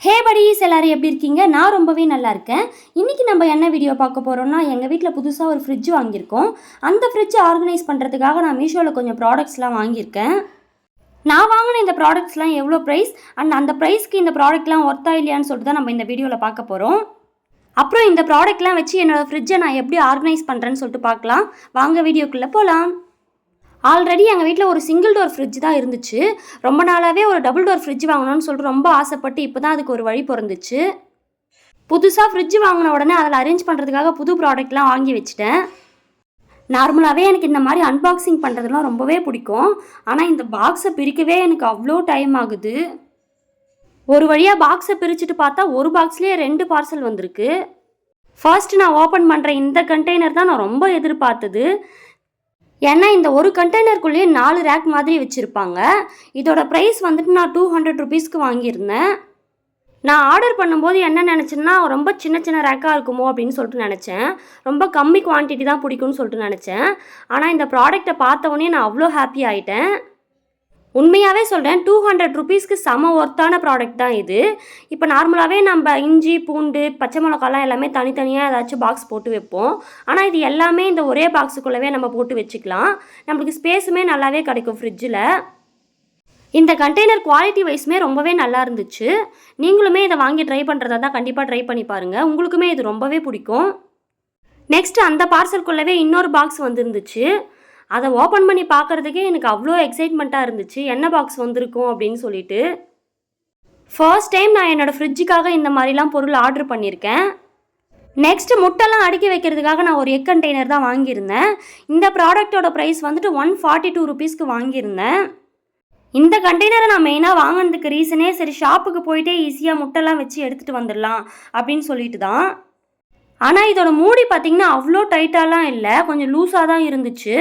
ஹே buddies எல்லாரும் எப்படி இருக்கீங்க? நான் ரொம்பவே நல்லா இருக்கேன். இன்னைக்கு நம்ம என்ன வீடியோ பார்க்க போறோம்னா, எங்க வீட்ல புதுசா ஒரு ஃப்ரிட்ஜ் வாங்கியிருக்கோம். அந்த ஃப்ரிட்ஜ் ஆர்கனைஸ் பண்றதுக்காக நான் மீஷோல கொஞ்சம் ப்ராடக்ட்ஸ்லாம் வாங்கியிருக்கேன். நான் வாங்கின இந்த ப்ராடக்ட்ஸ்லாம் எவ்வளோ ப்ரைஸ் அண்ட் அந்த ப்ரைஸ்க்கு இந்த ப்ராடக்ட்லாம் ஒர்த்தா இல்லையான்னு சொல்லிட்டு தான் நம்ம இந்த வீடியோவில் பார்க்க போகிறோம். அப்புறம் இந்த ப்ராடக்ட்லாம் வச்சு என்னோடய ஃப்ரிட்ஜை நான் எப்படி ஆர்கனைஸ் பண்ணுறேன்னு சொல்லிட்டு பார்க்கலாம். வாங்க வீடியோக்குள்ளே போகலாம். ஆல்ரெடி எங்கள் வீட்டில் ஒரு சிங்கிள் டோர் ஃப்ரிட்ஜ் தான் இருந்துச்சு. ரொம்ப நாளாகவே ஒரு டபுள் டோர் ஃப்ரிட்ஜ் வாங்கணும்னு சொல்லிட்டு ரொம்ப ஆசைப்பட்டு இப்போ தான் அதுக்கு ஒரு வழி பிறந்துச்சு. புதுசாக ஃப்ரிட்ஜ் வாங்கின உடனே அதில் அரேஞ்ச் பண்ணுறதுக்காக புது ப்ராடக்ட்லாம் வாங்கி வச்சுட்டேன். நார்மலாகவே எனக்கு இந்த மாதிரி அன்பாக்சிங் பண்ணுறதுலாம் ரொம்பவே பிடிக்கும். ஆனால் இந்த பாக்ஸை பிரிக்கவே எனக்கு அவ்வளோ டைம் ஆகுது. ஒரு வழியாக பாக்ஸை பிரிச்சுட்டு பார்த்தா ஒரு பாக்ஸ்லேயே 2 பார்சல் வந்திருக்கு. ஃபர்ஸ்ட் நான் ஓப்பன் பண்ணுற இந்த கண்டெய்னர் தான் நான் ரொம்ப எதிர்பார்த்தது. ஏன்னா இந்த ஒரு கண்டெய்னருக்குள்ளேயே 4 ரேக் மாதிரி வச்சுருப்பாங்க. இதோட ப்ரைஸ் வந்துட்டு நான் 200 ருபீஸ்க்கு வாங்கியிருந்தேன். நான் ஆர்டர் பண்ணும்போது என்ன நினச்சேன்னா ரொம்ப சின்ன சின்ன ரேக்காக இருக்குமோ அப்படின்னு சொல்லிட்டு நினச்சேன். ரொம்ப கம்மி குவான்டிட்டி தான் பிடிக்கும்னு சொல்லிட்டு நினச்சேன். ஆனால் இந்த ப்ராடக்டை பார்த்தவொடனே நான் அவ்வளோ ஹாப்பி ஆகிட்டேன். உண்மையாகவே சொல்கிறேன், 200 ருபீஸ்க்கு செம ஒர்த்தான ப்ராடக்ட் தான் இது. இப்போ நார்மலாகவே நம்ம இஞ்சி பூண்டு பச்சை மிளகாலாம் எல்லாமே தனித்தனியாக ஏதாச்சும் பாக்ஸ் போட்டு வைப்போம். ஆனால் இது எல்லாமே இந்த ஒரே பாக்ஸுக்குள்ளவே நம்ம போட்டு வச்சுக்கலாம். நம்மளுக்கு ஸ்பேஸுமே நல்லாவே கிடைக்கும் ஃப்ரிட்ஜில். இந்த கண்டெய்னர் குவாலிட்டி வைஸுமே ரொம்பவே நல்லா இருந்துச்சு. நீங்களுமே இதை வாங்கி ட்ரை பண்ணுறதா தான் கண்டிப்பாக ட்ரை பண்ணி பாருங்கள். உங்களுக்குமே இது ரொம்பவே பிடிக்கும். நெக்ஸ்ட்டு அந்த பார்சல்குள்ளவே இன்னொரு பாக்ஸ் வந்துருந்துச்சு. அதை ஓப்பன் பண்ணி பார்க்குறதுக்கே எனக்கு அவ்வளோ எக்ஸைட்மெண்ட்டாக இருந்துச்சு, என்ன பாக்ஸ் வந்திருக்கும் அப்படின்னு சொல்லிட்டு. ஃபர்ஸ்ட் டைம் நான் என்னோடய ஃப்ரிட்ஜுக்காக இந்த மாதிரிலாம் பொருள் ஆர்டர் பண்ணியிருக்கேன். நெக்ஸ்ட்டு முட்டைலாம் அடுக்கி வைக்கிறதுக்காக நான் ஒரு எக் கண்டெய்னர் தான் வாங்கியிருந்தேன். இந்த ப்ராடக்டோட ப்ரைஸ் வந்துட்டு 142 ருபீஸ்க்கு வாங்கியிருந்தேன். இந்த கண்டெய்னரை நான் மெயினாக வாங்கினதுக்கு ரீசனே சரி ஷாப்புக்கு போயிட்டே ஈஸியாக முட்டைலாம் வச்சு எடுத்துகிட்டு வந்துடலாம் அப்படின்னு சொல்லிட்டு தான். ஆனால் இதோட மூடி பார்த்திங்கன்னா அவ்வளோ டைட்டாலாம் இல்லை, கொஞ்சம் லூஸாக தான் இருந்துச்சு.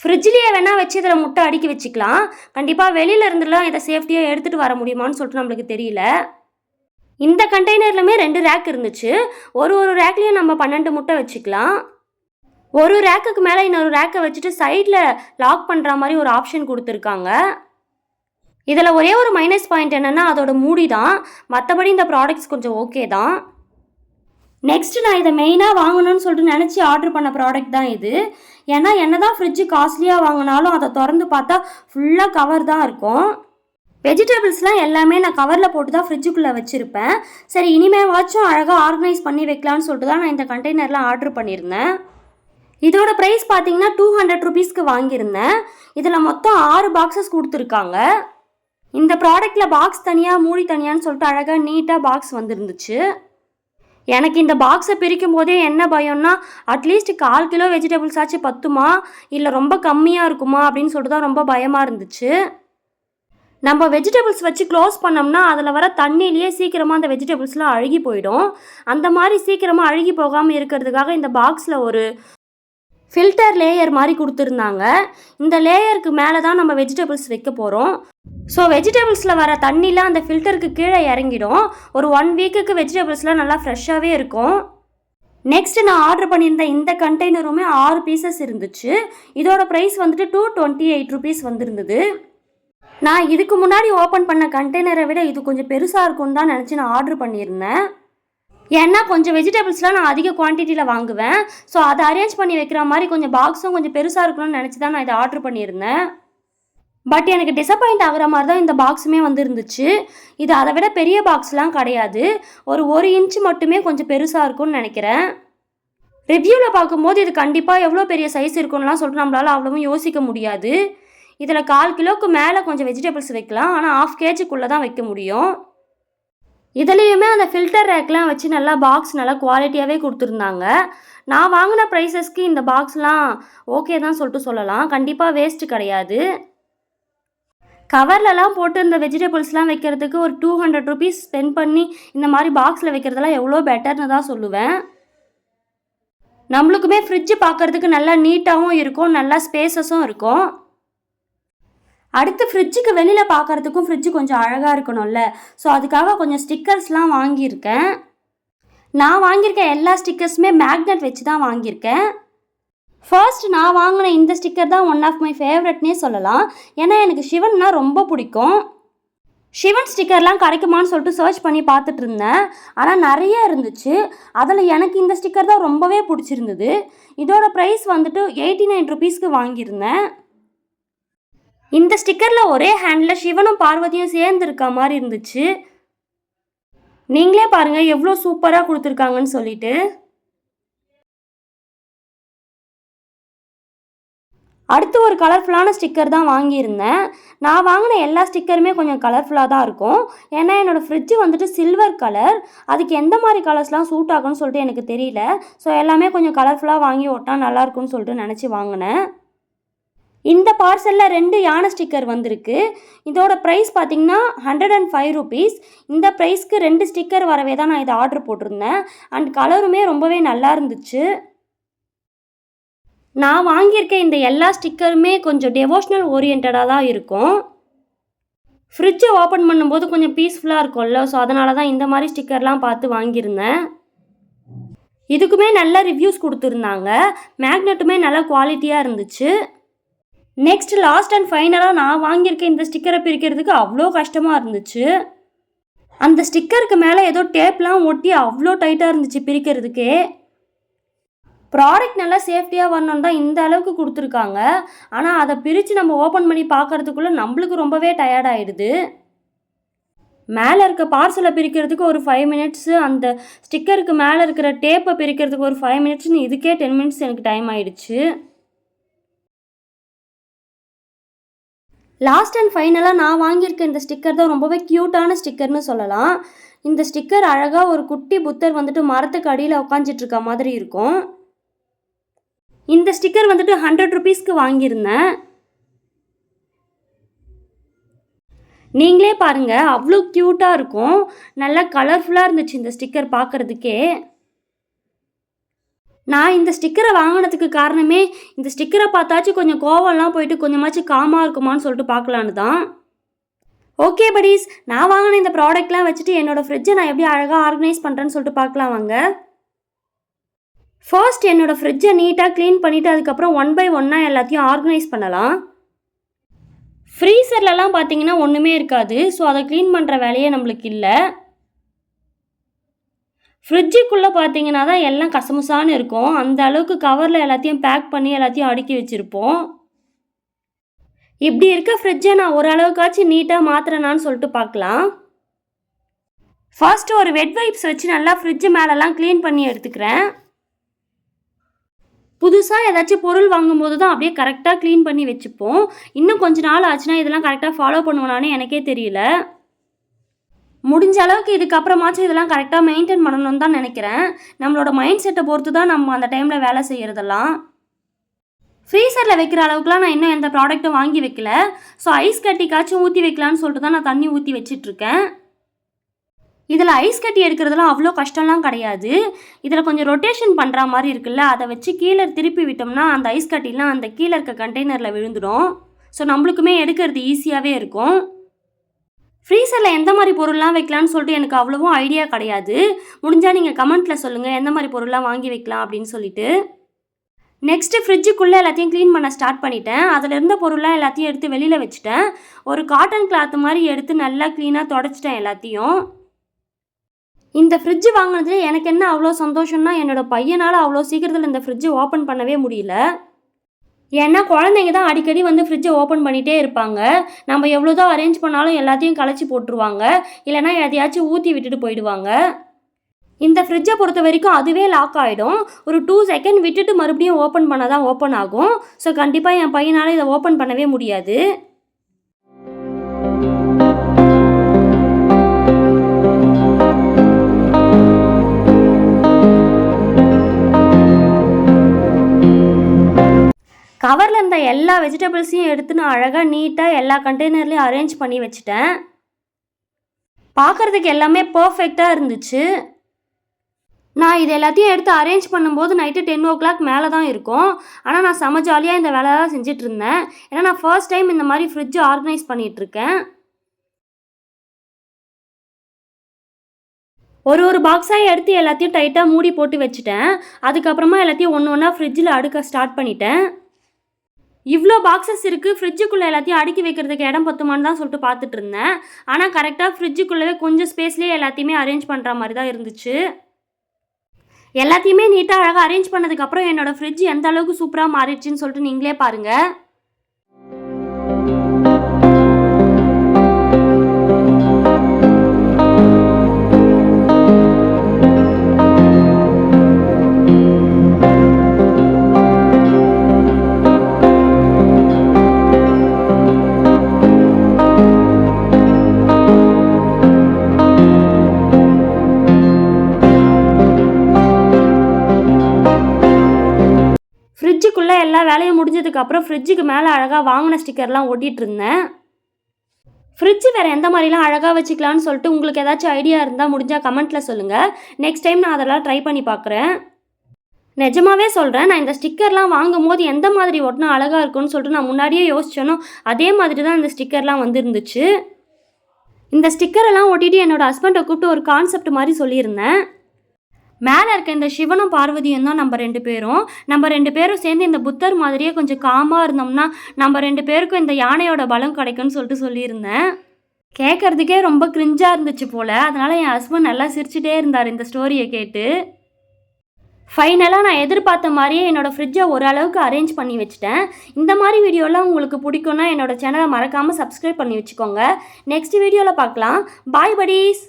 ஃப்ரிட்ஜ்லேயே வேணால் வச்சு இதில் முட்டை அடுக்கி வச்சுக்கலாம். கண்டிப்பாக வெளியில் இருந்துலாம் இதை சேஃப்டியாக எடுத்துகிட்டு வர முடியுமான்னு சொல்லிட்டு நம்மளுக்கு தெரியல. இந்த கண்டெய்னர்லுமே 2 ரேக் இருந்துச்சு. ஒரு ரேக்லேயும் நம்ம 12 முட்டை வச்சுக்கலாம். ஒரு ரேக்குக்கு மேலே இன்னொரு ரேக்கை வச்சுட்டு சைடில் லாக் பண்ணுற மாதிரி ஒரு ஆப்ஷன் கொடுத்துருக்காங்க. இதில் ஒரே ஒரு மைனஸ் பாயிண்ட் என்னென்னா அதோட மூடி தான். மற்றபடி இந்த ப்ராடக்ட்ஸ் கொஞ்சம் ஓகே தான். நெக்ஸ்ட்டு நான் இதை மெயினாக வாங்கணும்னு சொல்லிட்டு நினச்சி ஆர்டர் பண்ண ப்ராடக்ட் தான் இது. ஏன்னா என்ன தான் ஃப்ரிட்ஜு காஸ்ட்லியாக வாங்கினாலும் அதை திறந்து பார்த்தா ஃபுல்லாக கவர் தான் இருக்கும். வெஜிடபிள்ஸ்லாம் எல்லாமே நான் கவரில் போட்டு தான் ஃப்ரிட்ஜுக்குள்ளே வச்சுருப்பேன். சரி இனிமேவாச்சும் அழகாக ஆர்கனைஸ் பண்ணி வைக்கலான்னு சொல்லிட்டு தான் நான் இந்த கண்டெய்னர்லாம் ஆர்டர் பண்ணியிருந்தேன். இதோட ப்ரைஸ் பார்த்தீங்கன்னா 200 ருபீஸ்க்கு வாங்கியிருந்தேன். இதில் மொத்தம் 6 பாக்ஸஸ் கொடுத்துருக்காங்க. இந்த ப்ராடக்டில் பாக்ஸ் தனியாக மூடி தனியான்னு சொல்லிட்டு அழகாக நீட்டாக பாக்ஸ் வந்துருந்துச்சு. எனக்கு இந்த பாக்ஸை பிரிக்கும் போதே என்ன பயம்னா, அட்லீஸ்ட் 1/4 கிலோ வெஜிடபிள்ஸ் ஆச்சு பத்துமா இல்லை ரொம்ப கம்மியாக இருக்குமா அப்படின்னு சொல்லிட்டு தான் ரொம்ப பயமாக இருந்துச்சு. நம்ம வெஜிடபிள்ஸ் வச்சு க்ளோஸ் பண்ணோம்னா அதில் வர தண்ணியிலேயே சீக்கிரமாக அந்த வெஜிடபிள்ஸ்லாம் அழுகி போயிடும். அந்த மாதிரி சீக்கிரமாக அழுகி போகாமல் இருக்கிறதுக்காக இந்த பாக்ஸில் ஒரு ஃபில்டர் லேயர் மாதிரி கொடுத்துருந்தாங்க. இந்த லேயருக்கு மேலே தான் நம்ம வெஜிடபிள்ஸ் வைக்க போகிறோம். ஸோ வெஜிடபிள்ஸில் வர தண்ணிலாம் அந்த ஃபில்டருக்கு கீழே இறங்கிடும். ஒரு 1 வீக்குக்கு வெஜிடபிள்ஸ்லாம் நல்லா ஃப்ரெஷ்ஷாகவே இருக்கும். நெக்ஸ்ட்டு நான் ஆர்டர் பண்ணியிருந்த இந்த கண்டெய்னருமே 6 பீசஸ் இருந்துச்சு. இதோட ப்ரைஸ் வந்துட்டு 228 ருபீஸ் வந்துருந்தது. நான் இதுக்கு முன்னாடி ஓப்பன் பண்ண கண்டெய்னரை விட இது கொஞ்சம் பெருசாக இருக்கும்னு தான் நினச்சி நான் ஆர்டர் பண்ணியிருந்தேன். ஏன்னா கொஞ்சம் வெஜிடபிள்ஸ்லாம் நான் அதிக குவான்டிட்டியில் வாங்குவேன். ஸோ அதை அரேஞ்ச் பண்ணி வைக்கிற மாதிரி கொஞ்சம் பாக்ஸும் கொஞ்சம் பெருசாக இருக்கணும்னு நினச்சி தான் நான் இதை ஆர்டர் பண்ணியிருந்தேன். பட் எனக்கு டிசப்பாயிண்ட் ஆகிற மாதிரி தான் இந்த பாக்ஸுமே வந்துருந்துச்சு. இது அதை விட பெரிய பாக்ஸ்லாம் கிடையாது. ஒரு 1 இன்ச்சு மட்டுமே கொஞ்சம் பெருசாக இருக்கும்னு நினைக்கிறேன். ரிவ்யூவில் பார்க்கும்போது இது கண்டிப்பாக எவ்வளோ பெரிய சைஸ் இருக்குன்னுலாம் சொல்லிட்டு நம்மளால் அவ்வளவும் யோசிக்க முடியாது. இதில் 1/4 கிலோவுக்கு மேலே கொஞ்சம் வெஜிடபிள்ஸ் வைக்கலாம். ஆனால் 1/2 கேஜிக்குள்ளே தான் வைக்க முடியும். இதுலேயுமே அந்த ஃபில்டர் ரேக்லாம் வச்சு நல்லா பாக்ஸ் நல்லா குவாலிட்டியாகவே கொடுத்துருந்தாங்க. நான் வாங்கின ப்ரைஸஸ்க்கு இந்த பாக்ஸ்லாம் ஓகே தான் சொல்லிட்டு சொல்லலாம். கண்டிப்பாக வேஸ்ட்டு கிடையாது. கவர்லலாம் போட்டு இந்த வெஜிடபிள்ஸ்லாம் வைக்கிறதுக்கு ஒரு 200 ருபீஸ் ஸ்பெண்ட் பண்ணி இந்த மாதிரி பாக்ஸில் வைக்கிறதெல்லாம் எவ்வளோ பெட்டர்னு தான் சொல்லுவேன். நம்மளுக்குமே ஃப்ரிட்ஜு பார்க்குறதுக்கு நல்லா நீட்டாகவும் இருக்கும், நல்லா ஸ்பேஸஸும் இருக்கும். அடுத்து ஃப்ரிட்ஜுக்கு வெளியில் பார்க்குறதுக்கும் ஃப்ரிட்ஜு கொஞ்சம் அழகாக இருக்கணும்ல. ஸோ அதுக்காக கொஞ்சம் ஸ்டிக்கர்ஸ்லாம் வாங்கியிருக்கேன். நான் வாங்கியிருக்க எல்லா ஸ்டிக்கர்ஸுமே மேக்னெட் வச்சு தான் வாங்கியிருக்கேன். ஃபர்ஸ்ட் நான் வாங்கின இந்த ஸ்டிக்கர் தான் ஒன் ஆஃப் மை ஃபேவரட்னே சொல்லலாம். ஏன்னா எனக்கு சிவன்னா ரொம்ப பிடிக்கும். ஷிவன் ஸ்டிக்கர்லாம் கிடைக்குமான்னு சொல்லிட்டு சர்ச் பண்ணி பார்த்துட்டு இருந்தேன். ஆனால் நிறைய இருந்துச்சு. அதில் எனக்கு இந்த ஸ்டிக்கர் தான் ரொம்பவே பிடிச்சிருந்தது. இதோட ப்ரைஸ் வந்துட்டு 89 ருபீஸ்க்கு வாங்கியிருந்தேன். இந்த ஸ்டிக்கரில் ஒரே ஹேண்டில் சிவனும் பார்வதியும் சேர்ந்து இருக்க மாதிரி இருந்துச்சு. நீங்களே பாருங்கள் எவ்வளோ சூப்பராக கொடுத்துருக்காங்கன்னு சொல்லிட்டு. அடுத்து ஒரு கலர்ஃபுல்லான ஸ்டிக்கர் தான் வாங்கியிருந்தேன். நான் வாங்கின எல்லா ஸ்டிக்கருமே கொஞ்சம் கலர்ஃபுல்லாக தான் இருக்கும். ஏன்னா என்னோடய ஃப்ரிட்ஜு வந்துட்டு சில்வர் கலர். அதுக்கு எந்த மாதிரி கலர்ஸ்லாம் சூட் ஆகும்னு சொல்லிட்டு எனக்கு தெரியல. ஸோ எல்லாமே கொஞ்சம் கலர்ஃபுல்லாக வாங்கி ஒட்டா நல்லாயிருக்கும்னு சொல்லிட்டு நினச்சி வாங்கினேன். இந்த பார்சலில் 2 யானை ஸ்டிக்கர் வந்திருக்கு. இதோட ப்ரைஸ் பார்த்திங்கன்னா 105 ருபீஸ். இந்த ப்ரைஸ்க்கு 2 ஸ்டிக்கர் வரவே தான் நான் இதை ஆர்டர் போட்டிருந்தேன். அண்ட் கலருமே ரொம்பவே நல்லா இருந்துச்சு. நான் வாங்கியிருக்க இந்த எல்லா ஸ்டிக்கருமே கொஞ்சம் டெவோஷ்னல் ஓரியன்டாக தான் இருக்கும். ஃப்ரிட்ஜை ஓப்பன் பண்ணும்போது கொஞ்சம் பீஸ்ஃபுல்லாக இருக்கும்ல, ஸோ அதனால தான் இந்த மாதிரி ஸ்டிக்கர்லாம் பார்த்து வாங்கியிருந்தேன். இதுக்குமே நல்ல ரிவ்யூஸ் கொடுத்துருந்தாங்க. மேக்னெட்டுமே நல்ல குவாலிட்டியாக இருந்துச்சு. நெக்ஸ்ட் லாஸ்ட் அண்ட் ஃபைனலாக நான் வாங்கியிருக்க இந்த ஸ்டிக்கரை பிரிக்கிறதுக்கு அவ்வளோ கஷ்டமாக இருந்துச்சு. அந்த ஸ்டிக்கருக்கு மேலே ஏதோ டேப்லாம் ஒட்டி அவ்வளோ டைட்டாக இருந்துச்சு பிரிக்கிறதுக்கே. ப்ராடக்ட் நல்லா சேஃப்டியாக வரணுன்னு தான் இந்த அளவுக்கு கொடுத்துருக்காங்க. ஆனால் அதை பிரித்து நம்ம ஓப்பன் பண்ணி பார்க்குறதுக்குள்ளே நம்மளுக்கு ரொம்பவே டயர்ட் ஆகிடுது. மேலே இருக்க பார்சலை பிரிக்கிறதுக்கு ஒரு 5 மினிட்ஸு, அந்த ஸ்டிக்கருக்கு மேலே இருக்கிற டேப்பை பிரிக்கிறதுக்கு ஒரு 5 மினிட்ஸ்னு இதுக்கே 10 மினிட்ஸ் எனக்கு டைம் ஆகிடுச்சு. லாஸ்ட் அண்ட் ஃபைனலாக நான் வாங்கியிருக்க இந்த ஸ்டிக்கர் தான் ரொம்பவே க்யூட்டான ஸ்டிக்கர்னு சொல்லலாம். இந்த ஸ்டிக்கர் அழகாக ஒரு குட்டி புத்தர் வந்துட்டு மரத்துக்கு அடியில் உட்காந்துட்டு இருக்க மாதிரி இருக்கும். இந்த ஸ்டிக்கர் வந்துட்டு 100 ருபீஸ்க்கு வாங்கியிருந்தேன். நீங்களே பாருங்கள் அவ்வளோ க்யூட்டாக இருக்கும். நல்லா கலர்ஃபுல்லாக இருந்துச்சு இந்த ஸ்டிக்கர் பார்க்குறதுக்கே. நான் இந்த ஸ்டிக்கரை வாங்கினதுக்கு காரணமே இந்த ஸ்டிக்கரை பார்த்தாச்சும் கொஞ்சம் கோவம்லாம் போயிட்டு கொஞ்சமாச்சும் காமாக இருக்குமான்னு சொல்லிட்டு பார்க்கலான்னு தான். ஓகே buddies, நான் வாங்கின இந்த ப்ராடக்ட்லாம் வச்சுட்டு என்னோடய ஃப்ரிட்ஜை நான் எப்படி அழகாக ஆர்கனைஸ் பண்ணுறேன்னு சொல்லிட்டு பார்க்கலாம் வாங்க. ஃபர்ஸ்ட் என்னோடய ஃப்ரிட்ஜை நீட்டாக க்ளீன் பண்ணிவிட்டு அதுக்கப்புறம் 1 by 1 எல்லாத்தையும் ஆர்கனைஸ் பண்ணலாம். ஃப்ரீசர்லலாம் பார்த்தீங்கன்னா ஒன்றுமே இருக்காது. ஸோ அதை க்ளீன் பண்ணுற வேலையே நம்மளுக்கு இல்லை. ஃப்ரிட்ஜுக்குள்ளே பார்த்தீங்கன்னா தான் எல்லாம் கசமுசான்னு இருக்கும். அந்த அளவுக்கு கவரில் எல்லாத்தையும் பேக் பண்ணி எல்லாத்தையும் அடுக்கி வச்சுருப்போம். இப்படி இருக்க ஃப்ரிட்ஜை நான் ஓரளவுக்காச்சும் நீட்டாக மாற்றுறேனான்னு சொல்லிட்டு பார்க்கலாம். ஃபர்ஸ்ட்டு ஒரு வெட் வைப்ஸ் வச்சு நல்லா ஃப்ரிட்ஜு மேலெல்லாம் க்ளீன் பண்ணி எடுத்துக்கிறேன். புதுசாக ஏதாச்சும் பொருள் வாங்கும்போது தான் அப்படியே கரெக்டாக க்ளீன் பண்ணி வச்சுப்போம். இன்னும் கொஞ்ச நாள் ஆச்சுன்னா இதெல்லாம் கரெக்டாக ஃபாலோ பண்ணுவேனான்னு எனக்கே தெரியல. முடிஞ்ச அளவுக்கு இதுக்கப்புறமாச்சும் இதெல்லாம் கரெக்டாக மெயின்டைன் பண்ணணும்னு தான் நினைக்கிறேன். நம்மளோட மைண்ட் செட்டை பொறுத்து தான் நம்ம அந்த டைமில் வேலை செய்கிறதெல்லாம். ஃப்ரீசரில் வைக்கிற அளவுக்குலாம் நான் இன்னும் எந்த ப்ராடக்ட்டும் வாங்கி வைக்கல. ஸோ ஐஸ் கட்டிக்காச்சும் ஊற்றி வைக்கலான்னு சொல்லிட்டு தான் நான் தண்ணி ஊற்றி வச்சிட்ருக்கேன். இதில் ஐஸ் கட்டி எடுக்கிறதுலாம் அவ்வளோ கஷ்டம்லாம் கிடையாது. இதில் கொஞ்சம் ரொட்டேஷன் பண்ணுற மாதிரி இருக்குல்ல, அதை வச்சு கீழே திருப்பி விட்டோம்னா அந்த ஐஸ் கட்டிலாம் அந்த கீழே இருக்க கண்டெய்னரில் விழுந்துடும். ஸோ நம்மளுக்குமே எடுக்கிறது ஈஸியாகவே இருக்கும். ஃப்ரீசரில் எந்த மாதிரி பொருள்லாம் வைக்கலான்னு சொல்லிட்டு எனக்கு அவ்வளோவும் ஐடியா கிடையாது. முடிஞ்சால் நீங்கள் கமெண்ட்டில் சொல்லுங்கள் எந்த மாதிரி பொருள்லாம் வாங்கி வைக்கலாம் அப்படின்னு சொல்லிட்டு. நெக்ஸ்ட்டு ஃப்ரிட்ஜுக்குள்ளே எல்லாத்தையும் க்ளீன் பண்ண ஸ்டார்ட் பண்ணிட்டேன். அதில் இருந்த பொருள்லாம் எல்லாத்தையும் எடுத்து வெளியில் வச்சுட்டேன். ஒரு காட்டன் கிளாத் மாதிரி எடுத்து நல்லா க்ளீனாக தொடச்சிட்டேன் எல்லாத்தையும். இந்த ஃப்ரிட்ஜு வாங்கினது எனக்கு என்ன அவ்வளோ சந்தோஷம்னா, என்னோடய பையனால் அவ்வளோ சீக்கிரத்தில் இந்த ஃப்ரிட்ஜை ஓப்பன் பண்ணவே முடியல. ஏன்னா குழந்தைங்க தான் அடிக்கடி வந்து ஃப்ரிட்ஜை ஓப்பன் பண்ணிகிட்டே இருப்பாங்க. நம்ம எவ்வளோ தான் அரேஞ்ச் பண்ணாலும் எல்லாத்தையும் கலைச்சி போட்டுருவாங்க, இல்லைனா எதையாச்சும் ஊற்றி விட்டுட்டு போயிடுவாங்க. இந்த ஃப்ரிட்ஜை பொறுத்த வரைக்கும் அதுவே லாக் ஆகிடும். ஒரு 2 செகண்ட் விட்டுட்டு மறுபடியும் ஓப்பன் பண்ணால் தான் ஓப்பன் ஆகும். ஸோ கண்டிப்பாக என் பையனால் இதை ஓப்பன் பண்ணவே முடியாது. கவரில் இருந்த எல்லா வெஜிடபிள்ஸையும் எடுத்து நான் அழகாக நீட்டாக எல்லா கண்டெய்னர்லேயும் அரேஞ்ச் பண்ணி வச்சுட்டேன். பார்க்குறதுக்கு எல்லாமே பர்ஃபெக்டாக இருந்துச்சு. நான் இது எல்லாத்தையும் எடுத்து அரேஞ்ச் பண்ணும்போது நைட்டு 10 o'clock மேலே தான் இருக்கும். ஆனால் நான் செம ஜாலியாக இந்த வேலை தான் செஞ்சிட்ருந்தேன். ஏன்னா நான் ஃபர்ஸ்ட் டைம் இந்த மாதிரி ஃப்ரிட்ஜை ஆர்கனைஸ் பண்ணிகிட்ருக்கேன். ஒரு பாக்ஸாக எடுத்து எல்லாத்தையும் டைட்டாக மூடி போட்டு வச்சுட்டேன். அதுக்கப்புறமா எல்லாத்தையும் ஒன்று ஒன்றா ஃப்ரிட்ஜில் அடுக்க ஸ்டார்ட் பண்ணிட்டேன். இவ்வளோ பாக்ஸஸ் இருக்குது, ஃப்ரிட்ஜுக்குள்ளே எல்லாத்தையும் அடுக்கி வைக்கிறதுக்கு இடம் பத்துமான்னு தான் சொல்லிட்டு பார்த்துட்டு இருந்தேன். ஆனால் கரெக்டாக ஃப்ரிட்ஜுக்குள்ளே கொஞ்சம் ஸ்பேஸ்லேயே எல்லாத்தையுமே அரேஞ்ச் பண்ணுற மாதிரி தான் இருந்துச்சு. எல்லாத்தையுமே நீட்டாக அழகாக அரேஞ்ச் பண்ணதுக்கப்புறம் என்னோடய ஃப்ரிட்ஜ் எந்த அளவுக்கு சூப்பராக மாறிடுச்சின்னு சொல்லிட்டு நீங்களே பாருங்கள். ஃப்ரிட்ஜுக்குள்ளே எல்லா வேலையும் முடிஞ்சதுக்கப்புறம் ஃப்ரிட்ஜுக்கு மேலே அழகாக வாங்கின ஸ்டிக்கர்லாம் ஒட்டிகிட்டு இருந்தேன். ஃப்ரிட்ஜு வேறு எந்த மாதிரிலாம் அழகாக வச்சுக்கலான்னு சொல்லிட்டு உங்களுக்கு ஏதாச்சும் ஐடியா இருந்தால் முடிஞ்சால் கமெண்ட்டில் சொல்லுங்கள். நெக்ஸ்ட் டைம் நான் அதெல்லாம் ட்ரை பண்ணி பார்க்குறேன். நிஜமாவே சொல்கிறேன், நான் இந்த ஸ்டிக்கர்லாம் வாங்கும் போது எந்த மாதிரி ஒட்டினா அழகாக இருக்குன்னு சொல்லிட்டு நான் முன்னாடியே யோசிச்சேனோ அதே மாதிரி தான் இந்த ஸ்டிக்கர்லாம் வந்துருந்துச்சு. இந்த ஸ்டிக்கரெல்லாம் ஒட்டிட்டு என்னோடய ஹஸ்பண்டை கூப்பிட்டு ஒரு கான்செப்ட் மாதிரி சொல்லியிருந்தேன். மேலே இருக்க இந்த சிவனும் பார்வதியும் தான் நம்ம 2 பேரும். நம்ம 2 பேரும் சேர்ந்து இந்த புத்தர் மாதிரியே கொஞ்சம் காமாக இருந்தோம்னா நம்ம 2 பேருக்கும் இந்த யானையோட பலம் கிடைக்கும்னு சொல்லிட்டு சொல்லியிருந்தேன். கேட்குறதுக்கே ரொம்ப கிரிஞ்சாக இருந்துச்சு போல். அதனால் என் ஹஸ்பண்ட் நல்லா சிரிச்சுட்டே இருந்தார் இந்த ஸ்டோரியை கேட்டு. ஃபைனலாக நான் எதிர்பார்த்த மாதிரியே என்னோடய ஃப்ரிட்ஜை ஓரளவுக்கு அரேஞ்ச் பண்ணி வச்சுட்டேன். இந்த மாதிரி வீடியோலாம் உங்களுக்கு பிடிக்கும்னா என்னோடய சேனலை மறக்காமல் சப்ஸ்கிரைப் பண்ணி வச்சுக்கோங்க. நெக்ஸ்ட் வீடியோவில் பார்க்கலாம். பாய் buddies.